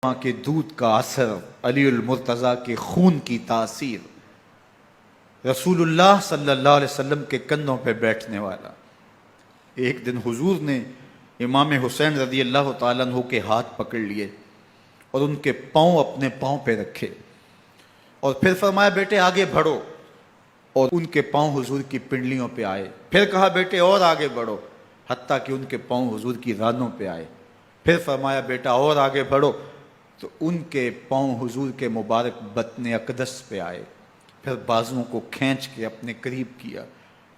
ماں کے دودھ کا اثر، علی المرتضیٰ کے خون کی تاثیر، رسول اللہ صلی اللہ علیہ وسلم کے کندھوں پہ بیٹھنے والا۔ ایک دن حضور نے امام حسین رضی اللہ تعالیٰ عنہ کے ہاتھ پکڑ لیے اور ان کے پاؤں اپنے پاؤں پہ رکھے اور پھر فرمایا بیٹے آگے بڑھو، اور ان کے پاؤں حضور کی پنڈلیوں پہ آئے۔ پھر کہا بیٹے اور آگے بڑھو، حتیٰ کہ ان کے پاؤں حضور کی رانوں پہ آئے۔ پھر فرمایا بیٹا اور آگے بڑھو، تو ان کے پاؤں حضور کے مبارک بطن اقدس پہ آئے۔ پھر بازوؤں کو کھینچ کے اپنے قریب کیا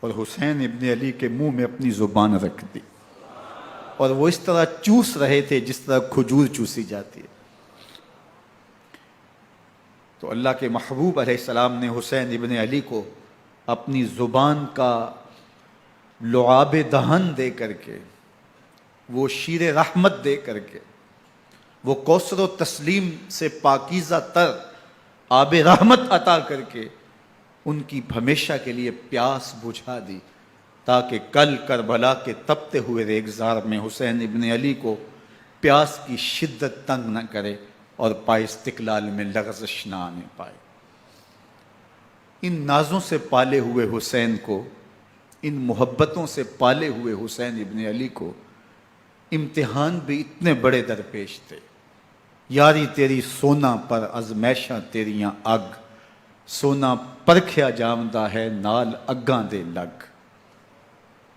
اور حسین ابن علی کے منہ میں اپنی زبان رکھ دی، اور وہ اس طرح چوس رہے تھے جس طرح کھجور چوسی جاتی ہے۔ تو اللہ کے محبوب علیہ السلام نے حسین ابن علی کو اپنی زبان کا لعاب دہن دے کر کے، وہ شیر رحمت دے کر کے، وہ کوثر و تسلیم سے پاکیزہ تر آب رحمت عطا کر کے ان کی ہمیشہ کے لیے پیاس بجھا دی، تاکہ کل کربلا کے تپتے ہوئے ریگزار میں حسین ابن علی کو پیاس کی شدت تنگ نہ کرے اور پائے استقلال میں لغزش نہ آنے پائے۔ ان نازوں سے پالے ہوئے حسین کو، ان محبتوں سے پالے ہوئے حسین ابن علی کو امتحان بھی اتنے بڑے درپیش تھے۔ یاری تیری سونا پر ازمیشاں تیریاں اگ، سونا پرکھیا جامدہ ہے نال اگاں دے لگ۔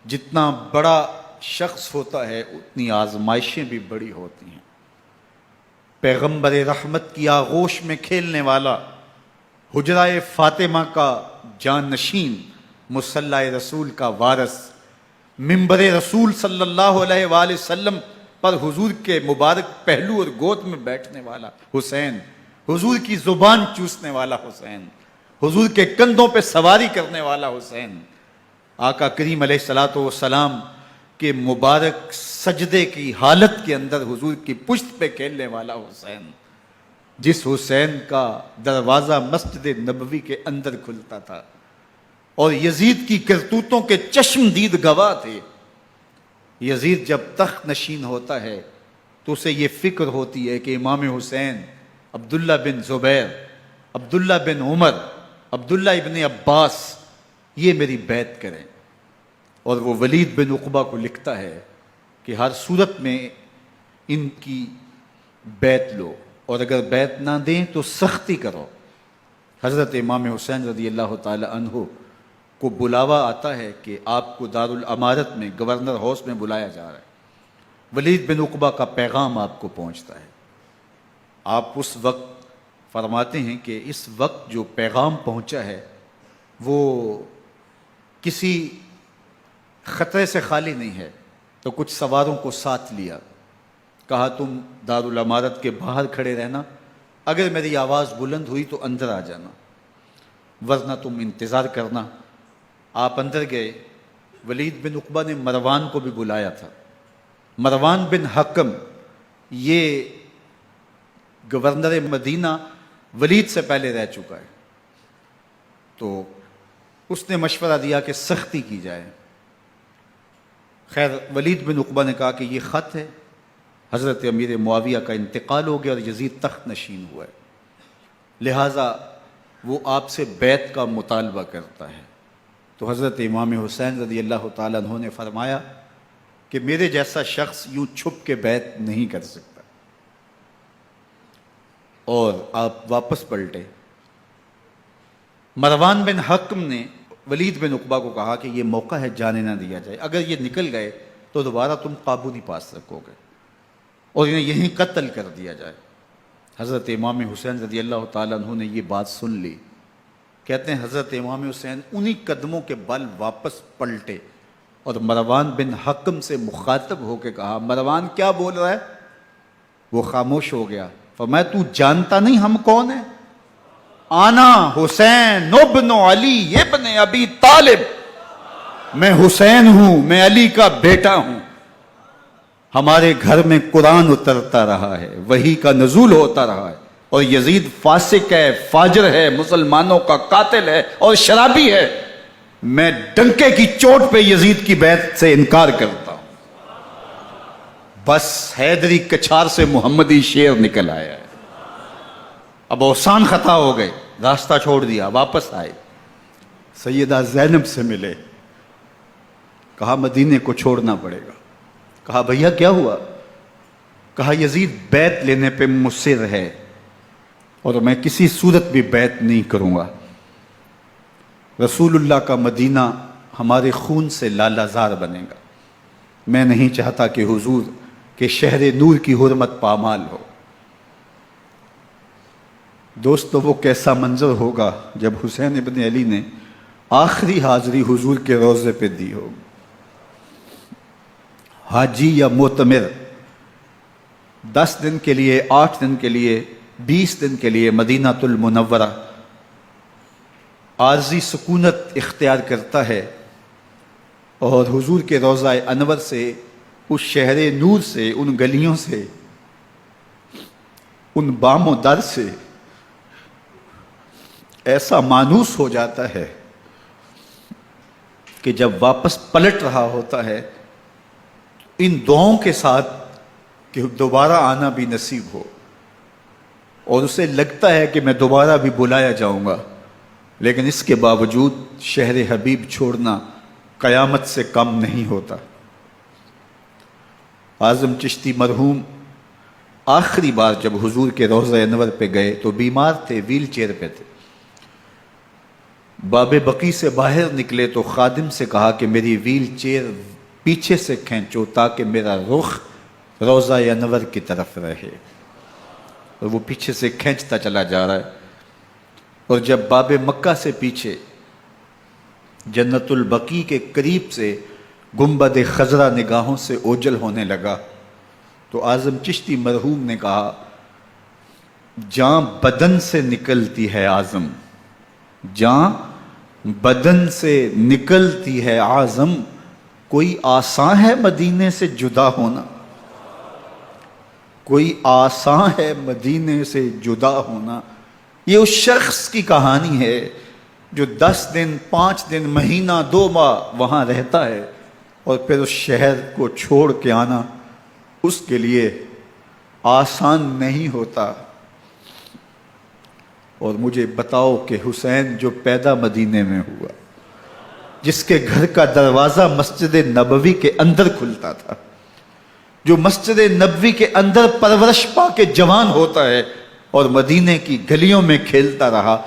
جتنا بڑا شخص ہوتا ہے اتنی آزمائشیں بھی بڑی ہوتی ہیں۔ پیغمبر رحمت کی آغوش میں کھیلنے والا، حجرہ فاطمہ کا جانشین، مصلی رسول کا وارث، منبر رسول صلی اللہ علیہ وآلہ وسلم پر حضور کے مبارک پہلو اور گود میں بیٹھنے والا حسین، حضور کی زبان چوسنے والا حسین، حضور کے کندھوں پہ سواری کرنے والا حسین، آقا کریم علیہ الصلوۃ والسلام کے مبارک سجدے کی حالت کے اندر حضور کی پشت پہ کھیلنے والا حسین، جس حسین کا دروازہ مسجد نبوی کے اندر کھلتا تھا اور یزید کی کرتوتوں کے چشمدید گواہ تھے۔ یزید جب تخت نشین ہوتا ہے تو اسے یہ فکر ہوتی ہے کہ امام حسین، عبداللہ بن زبیر، عبداللہ بن عمر، عبداللہ ابن عباس یہ میری بیعت کریں، اور وہ ولید بن عقبہ کو لکھتا ہے کہ ہر صورت میں ان کی بیعت لو، اور اگر بیعت نہ دیں تو سختی کرو۔ حضرت امام حسین رضی اللہ تعالی عنہ کو بلاوا آتا ہے کہ آپ کو دارالامارت میں گورنر ہاؤس میں بلایا جا رہا ہے۔ ولید بن عقبہ کا پیغام آپ کو پہنچتا ہے۔ آپ اس وقت فرماتے ہیں کہ اس وقت جو پیغام پہنچا ہے وہ کسی خطرے سے خالی نہیں ہے، تو کچھ سواروں کو ساتھ لیا، کہا تم دارالامارت کے باہر کھڑے رہنا، اگر میری آواز بلند ہوئی تو اندر آ جانا، ورنہ تم انتظار کرنا۔ آپ اندر گئے۔ ولید بن عقبہ نے مروان کو بھی بلایا تھا۔ مروان بن حکم یہ گورنر مدینہ ولید سے پہلے رہ چکا ہے، تو اس نے مشورہ دیا کہ سختی کی جائے۔ خیر ولید بن عقبہ نے کہا کہ یہ خط ہے، حضرت امیر معاویہ کا انتقال ہو گیا اور یزید تخت نشین ہوا ہے، لہٰذا وہ آپ سے بیعت کا مطالبہ کرتا ہے۔ تو حضرت امام حسین رضی اللہ تعالیٰ عنہ نے فرمایا کہ میرے جیسا شخص یوں چھپ کے بیعت نہیں کر سکتا، اور آپ واپس پلٹے۔ مروان بن حکم نے ولید بن عقبہ کو کہا کہ یہ موقع ہے جانے نہ دیا جائے، اگر یہ نکل گئے تو دوبارہ تم قابو نہیں پا سکو گے، اور انہیں یہیں قتل کر دیا جائے۔ حضرت امام حسین رضی اللہ تعالیٰ عنہ نے یہ بات سن لی۔ کہتے ہیں حضرت امام حسین انہی قدموں کے بل واپس پلٹے اور مروان بن حکم سے مخاطب ہو کے کہا، مروان کیا بول رہا ہے؟ وہ خاموش ہو گیا۔ فرمایا تو جانتا نہیں ہم کون ہیں؟ آنا حسین ابن علی ابن ابی طالب، میں حسین ہوں، میں علی کا بیٹا ہوں۔ ہمارے گھر میں قرآن اترتا رہا ہے، وحی کا نزول ہوتا رہا ہے، اور یزید فاسق ہے، فاجر ہے، مسلمانوں کا قاتل ہے اور شرابی ہے۔ میں ڈنکے کی چوٹ پہ یزید کی بیعت سے انکار کرتا ہوں۔ بس حیدری کچھار سے محمدی شیر نکل آیا ہے. اب اوسان خطا ہو گئے، راستہ چھوڑ دیا، واپس آئے، سیدہ زینب سے ملے، کہا مدینے کو چھوڑنا پڑے گا. کہا بھیا کیا ہوا؟ کہا یزید بیعت لینے پہ مصر ہے اور میں کسی صورت بھی بیعت نہیں کروں گا. رسول اللہ کا مدینہ ہمارے خون سے لالہ زار بنے گا. میں نہیں چاہتا کہ حضور کے شہر نور کی حرمت پامال ہو. دوستو وہ کیسا منظر ہوگا جب حسین ابن علی نے آخری حاضری حضور کے روضے پہ دی ہو. حاجی یا معتمر 10 دن کے لیے، 8 دن کے لیے، 20 دن کے لیے مدینہ المنورہ عارضی سکونت اختیار کرتا ہے اور حضور کے روضہ انور سے، اس شہر نور سے، ان گلیوں سے، ان بام و در سے ایسا مانوس ہو جاتا ہے کہ جب واپس پلٹ رہا ہوتا ہے ان دعاؤں کے ساتھ کہ دوبارہ آنا بھی نصیب ہو، اور اسے لگتا ہے کہ میں دوبارہ بھی بلایا جاؤں گا، لیکن اس کے باوجود شہر حبیب چھوڑنا قیامت سے کم نہیں ہوتا. اعظم چشتی مرحوم آخری بار جب حضور کے روضہ انور پہ گئے تو بیمار تھے، ویل چیئر پہ تھے. باب بقی سے باہر نکلے تو خادم سے کہا کہ میری ویل چیئر پیچھے سے کھینچو تاکہ میرا رخ روضہ انور کی طرف رہے. اور وہ پیچھے سے کھینچتا چلا جا رہا ہے، اور جب باب مکہ سے پیچھے جنت البقیع کے قریب سے گنبد خضرا نگاہوں سے اوجل ہونے لگا تو اعظم چشتی مرحوم نے کہا جان بدن سے نکلتی ہے اعظم، جان بدن سے نکلتی ہے اعظم، کوئی آسان ہے مدینے سے جدا ہونا، کوئی آسان ہے مدینے سے جدا ہونا. یہ اس شخص کی کہانی ہے جو 10 دن، 5 دن، مہینہ، 2 ماہ وہاں رہتا ہے اور پھر اس شہر کو چھوڑ کے آنا اس کے لیے آسان نہیں ہوتا. اور مجھے بتاؤ کہ حسین جو پیدا مدینے میں ہوا، جس کے گھر کا دروازہ مسجد نبوی کے اندر کھلتا تھا، جو مسجد نبوی کے اندر پرورش پا کے جوان ہوتا ہے اور مدینے کی گلیوں میں کھیلتا رہا،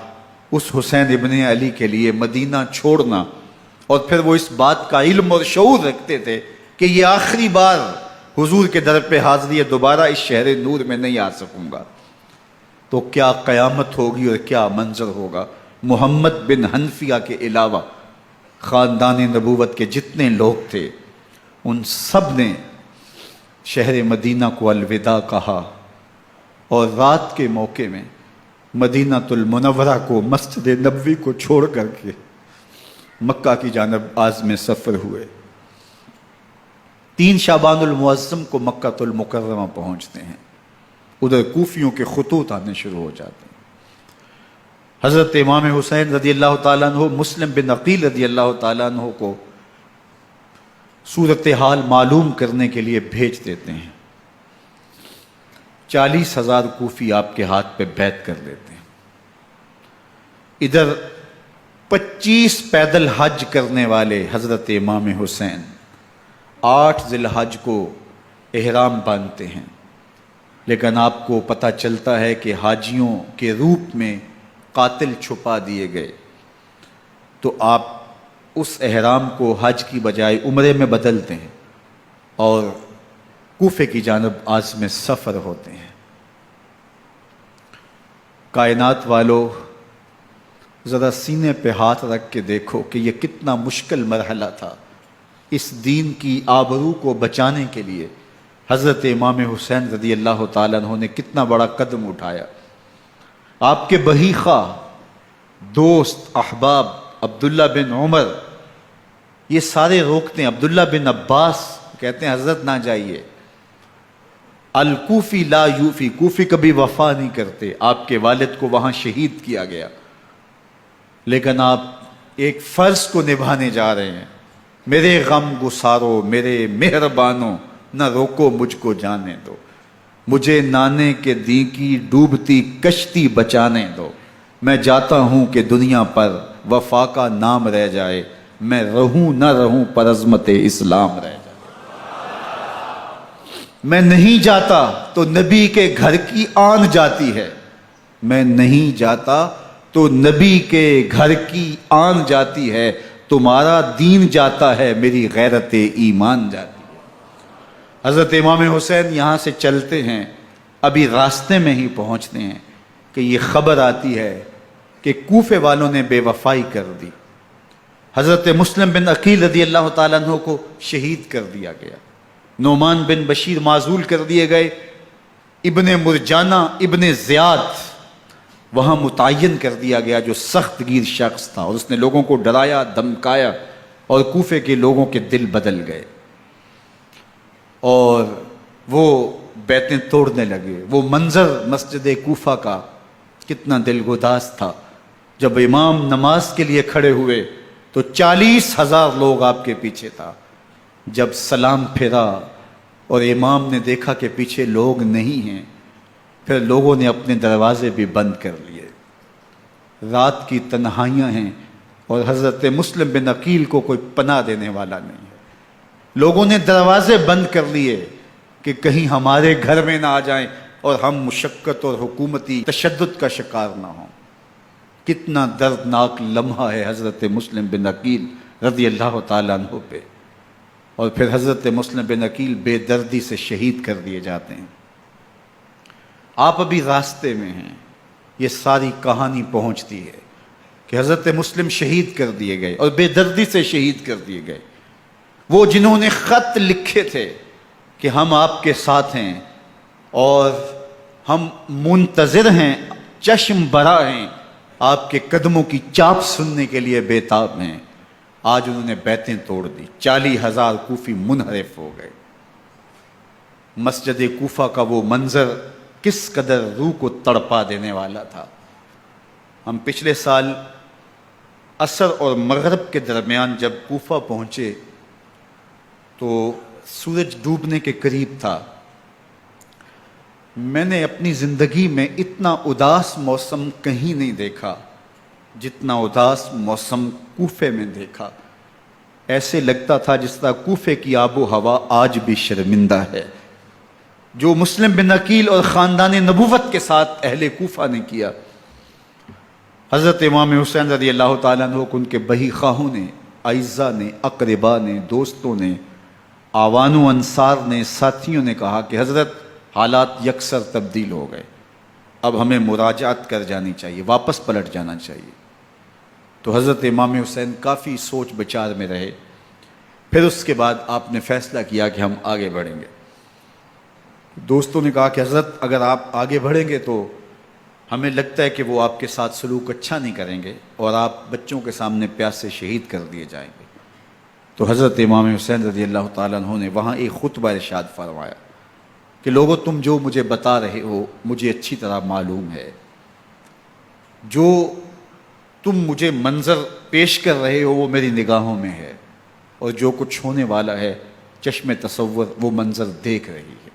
اس حسین ابن علی کے لیے مدینہ چھوڑنا، اور پھر وہ اس بات کا علم اور شعور رکھتے تھے کہ یہ آخری بار حضور کے در پہ حاضری ہے، دوبارہ اس شہر نور میں نہیں آ سکوں گا، تو کیا قیامت ہوگی اور کیا منظر ہوگا. محمد بن حنفیہ کے علاوہ خاندان نبوت کے جتنے لوگ تھے ان سب نے شہر مدینہ کو الوداع کہا، اور رات کے موقع میں مدینہ المنورہ کو، مسجد نبوی کو چھوڑ کر کے مکہ کی جانب عازم سفر ہوئے. 3 شعبان المعظم کو مکہ المکرمہ پہنچتے ہیں. ادھر کوفیوں کے خطوط آنے شروع ہو جاتے ہیں. حضرت امام حسین رضی اللہ تعالیٰ عنہ مسلم بن عقیل رضی اللہ تعالیٰ عنہ کو صورتحال معلوم کرنے کے لیے بھیج دیتے ہیں. 40,000 کوفی آپ کے ہاتھ پہ بیعت کر لیتے ہیں. ادھر 25 پیدل حج کرنے والے حضرت امام حسین 8 ذی الحج کو احرام باندھتے ہیں، لیکن آپ کو پتہ چلتا ہے کہ حاجیوں کے روپ میں قاتل چھپا دیے گئے، تو آپ اس احرام کو حج کی بجائے عمرے میں بدلتے ہیں اور کوفے کی جانب عازم سفر ہوتے ہیں. کائنات والو ذرا سینے پہ ہاتھ رکھ کے دیکھو کہ یہ کتنا مشکل مرحلہ تھا. اس دین کی آبرو کو بچانے کے لیے حضرت امام حسین رضی اللہ تعالیٰ عنہ نے کتنا بڑا قدم اٹھایا. آپ کے بہیخہ دوست احباب عبداللہ بن عمر یہ سارے روکتے ہیں. عبداللہ بن عباس کہتے ہیں حضرت نہ جائیے. الکوفی لا یوفی، کوفی کبھی وفا نہیں کرتے. آپ کے والد کو وہاں شہید کیا گیا، لیکن آپ ایک فرض کو نبھانے جا رہے ہیں. میرے غم گسارو، میرے مہربانوں، نہ روکو مجھ کو جانے دو، مجھے نانے کے دی کی ڈوبتی کشتی بچانے دو، میں جاتا ہوں کہ دنیا پر وفا کا نام رہ جائے، میں رہوں نہ رہوں پر عظمت اسلام رہ جائے۔ میں نہیں جاتا تو نبی کے گھر کی آن جاتی ہے، میں نہیں جاتا تو نبی کے گھر کی آن جاتی ہے، تمہارا دین جاتا ہے میری غیرت ایمان جاتی ہے۔ حضرت امام حسین یہاں سے چلتے ہیں، ابھی راستے میں ہی پہنچتے ہیں کہ یہ خبر آتی ہے کہ کوفے والوں نے بے وفائی کر دی، حضرت مسلم بن عقیل رضی اللہ تعالیٰ عنہ کو شہید کر دیا گیا، نعمان بن بشیر معزول کر دیے گئے، ابن مرجانہ ابن زیاد وہاں متعین کر دیا گیا جو سخت گیر شخص تھا، اور اس نے لوگوں کو ڈرایا دھمکایا اور کوفے کے لوگوں کے دل بدل گئے اور وہ بیتیں توڑنے لگے۔ وہ منظر مسجد کوفہ کا کتنا دلگداز تھا، جب امام نماز کے لیے کھڑے ہوئے تو 40,000 لوگ آپ کے پیچھے تھا، جب سلام پھیرا اور امام نے دیکھا کہ پیچھے لوگ نہیں ہیں، پھر لوگوں نے اپنے دروازے بھی بند کر لیے۔ رات کی تنہائیاں ہیں اور حضرت مسلم بن عقیل کو کوئی پناہ دینے والا نہیں ہے، لوگوں نے دروازے بند کر لیے کہ کہیں ہمارے گھر میں نہ آ جائیں اور ہم مشقت اور حکومتی تشدد کا شکار نہ ہوں۔ کتنا دردناک لمحہ ہے حضرت مسلم بن عقیل رضی اللہ تعالیٰ عنہ پہ، اور پھر حضرت مسلم بن عقیل بے دردی سے شہید کر دیے جاتے ہیں۔ آپ ابھی راستے میں ہیں، یہ ساری کہانی پہنچتی ہے کہ حضرت مسلم شہید کر دیے گئے اور بے دردی سے شہید کر دیے گئے۔ وہ جنہوں نے خط لکھے تھے کہ ہم آپ کے ساتھ ہیں اور ہم منتظر ہیں، چشم برا ہیں، آپ کے قدموں کی چاپ سننے کے لیے بےتاب ہیں، آج انہوں نے بیتیں توڑ دی، 40,000 کوفی منحرف ہو گئے۔ مسجد کوفہ کا وہ منظر کس قدر روح کو تڑپا دینے والا تھا۔ ہم پچھلے سال عصر اور مغرب کے درمیان جب کوفہ پہنچے تو سورج ڈوبنے کے قریب تھا۔ میں نے اپنی زندگی میں اتنا اداس موسم کہیں نہیں دیکھا جتنا اداس موسم کوفے میں دیکھا۔ ایسے لگتا تھا جس طرح کوفے کی آب و ہوا آج بھی شرمندہ ہے۔ جو مسلم بن عقیل اور خاندان نبوت کے ساتھ اہل کوفہ نے کیا، حضرت امام حسین رضی اللہ تعالیٰ عنہ کو ان کے بہی خواہوں نے، اعزاء نے، اقربا نے، دوستوں نے، آوان و انصار نے، ساتھیوں نے کہا کہ حضرت حالات یکسر تبدیل ہو گئے، اب ہمیں مراجعت کر جانی چاہیے، واپس پلٹ جانا چاہیے۔ تو حضرت امام حسین کافی سوچ بچار میں رہے، پھر اس کے بعد آپ نے فیصلہ کیا کہ ہم آگے بڑھیں گے۔ دوستوں نے کہا کہ حضرت اگر آپ آگے بڑھیں گے تو ہمیں لگتا ہے کہ وہ آپ کے ساتھ سلوک اچھا نہیں کریں گے اور آپ بچوں کے سامنے پیاس سے شہید کر دیے جائیں گے۔ تو حضرت امام حسین رضی اللہ تعالیٰ عنہ نے وہاں ایک خطبہ ارشاد فرمایا کہ لوگوں تم جو مجھے بتا رہے ہو مجھے اچھی طرح معلوم ہے، جو تم مجھے منظر پیش کر رہے ہو وہ میری نگاہوں میں ہے، اور جو کچھ ہونے والا ہے چشم تصور وہ منظر دیکھ رہی ہے۔